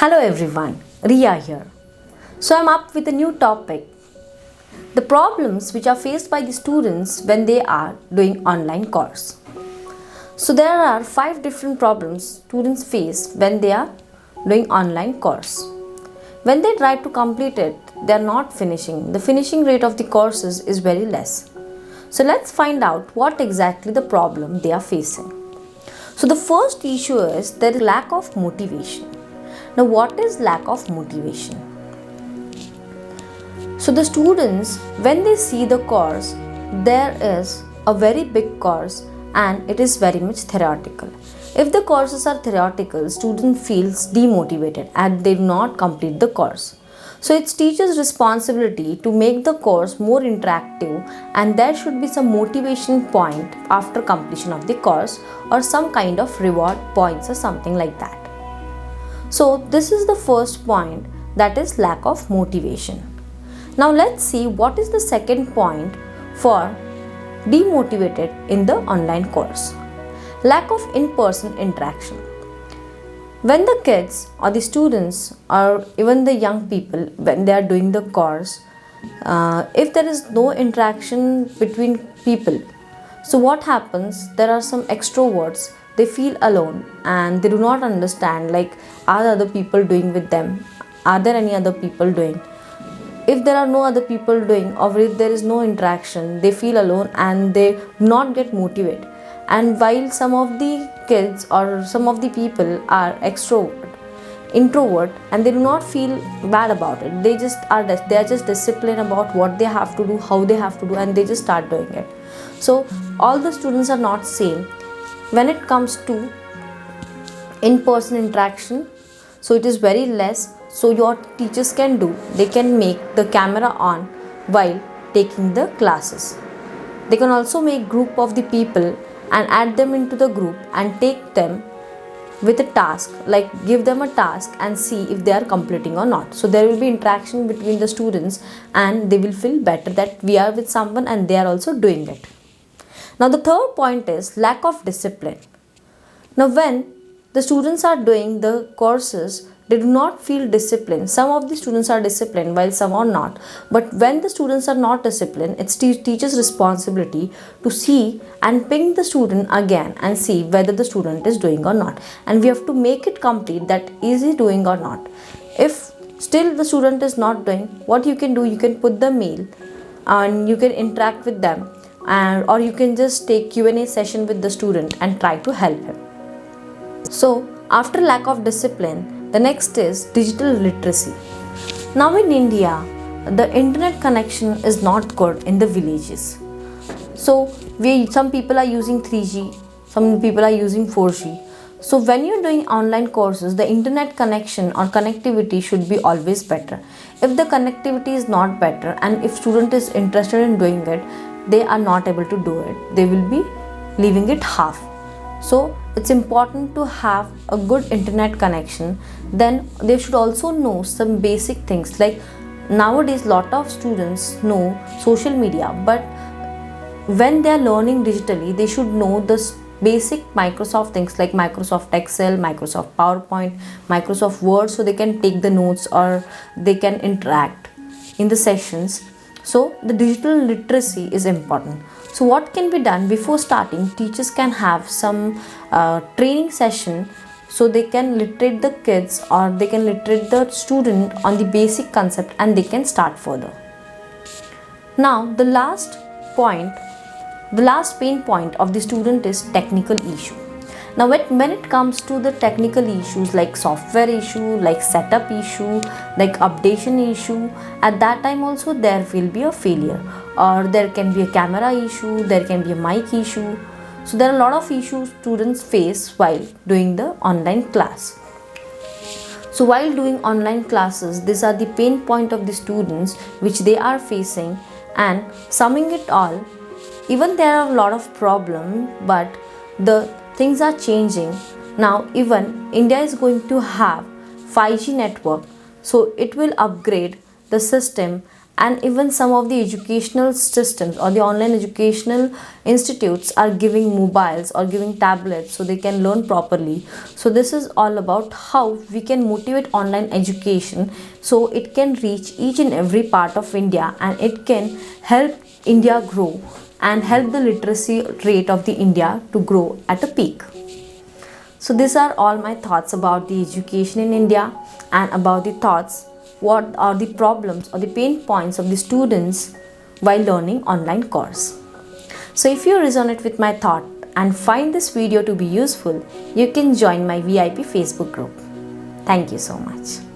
Hello everyone, Ria here. So I'm up with a new topic. The problems which are faced by the students when they are doing online course. So there are 5 different problems students face when they are doing online course. When they try to complete it, they are not finishing. The finishing rate of the courses is very less. So let's find out what exactly the problem they are facing. So the first issue is there is lack of motivation. Now what is lack of motivation? So the students, when they see the course, there is a very big course and it is very much theoretical. If the courses are theoretical, student feels demotivated and they do not complete the course. So it's teacher's responsibility to make the course more interactive, and there should be some motivation point after completion of the course or some kind of reward points or something like that. So this is the first point, that is lack of motivation. Now let's see what is the second point for demotivated in the online course. Lack of in-person interaction. When the kids or the students or even the young people, when they are doing the course, if there is no interaction between people, so what happens, there are some extroverts, they feel alone and they do not understand like are other people doing with them, are there any other people doing. If there are no other people doing or if there is no interaction, they feel alone and they do not get motivated. And while some of the kids or some of the people are introvert and they do not feel bad about it, they are just disciplined about what they have to do, how they have to do, and they just start doing it. So all the students are not same when it comes to in-person interaction. So it is very less. So your teachers can do, they can make the camera on while taking the classes. They can also make group of the people and add them into the group and take them with a task, like give them a task and see if they are completing or not. So there will be interaction between the students and they will feel better that we are with someone and they are also doing it. Now the third point is lack of discipline. Now when the students are doing the courses, they do not feel disciplined. Some of the students are disciplined while some are not. But when the students are not disciplined, it's teacher's responsibility to see and ping the student again and see whether the student is doing or not. And we have to make it complete that is he doing or not. If still the student is not doing, what you can do, you can put the mail and you can interact with them, or you can just take Q&A session with the student and try to help him. So after lack of discipline, the next is digital literacy. Now in India, the internet connection is not good in the villages. So some people are using 3G, some people are using 4G. So when you're doing online courses, the internet connection or connectivity should be always better. If the connectivity is not better and if student is interested in doing it, they are not able to do it. They will be leaving it half. So it's important to have a good internet connection. Then they should also know some basic things, like nowadays lot of students know social media, but when they are learning digitally, they should know the basic Microsoft things like Microsoft Excel, Microsoft PowerPoint, Microsoft Word, so they can take the notes or they can interact in the sessions. So the digital literacy is important. So what can be done before starting? Teachers can have some training session so they can literate the kids or they can literate the student on the basic concept and they can start further. Now the last pain point of the student is technical issue. Now when it comes to the technical issues like software issue, like setup issue, like updation issue, at that time also there will be a failure, or there can be a camera issue, there can be a mic issue. So there are a lot of issues students face while doing the online class. So while doing online classes, these are the pain point of the students which they are facing. And summing it all, even there are a lot of problems, but the things are changing. Now even India is going to have 5G network, so it will upgrade the system And even some of the educational systems or the online educational institutes are giving mobiles or giving tablets so they can learn properly. So this is all about how we can motivate online education so it can reach each and every part of India, and it can help India grow and help the literacy rate of the India to grow at a peak. So these are all my thoughts about the education in India, and about the thoughts what are the problems or the pain points of the students while learning online course. So if you resonate with my thought and find this video to be useful, you can join my VIP Facebook group. Thank you so much.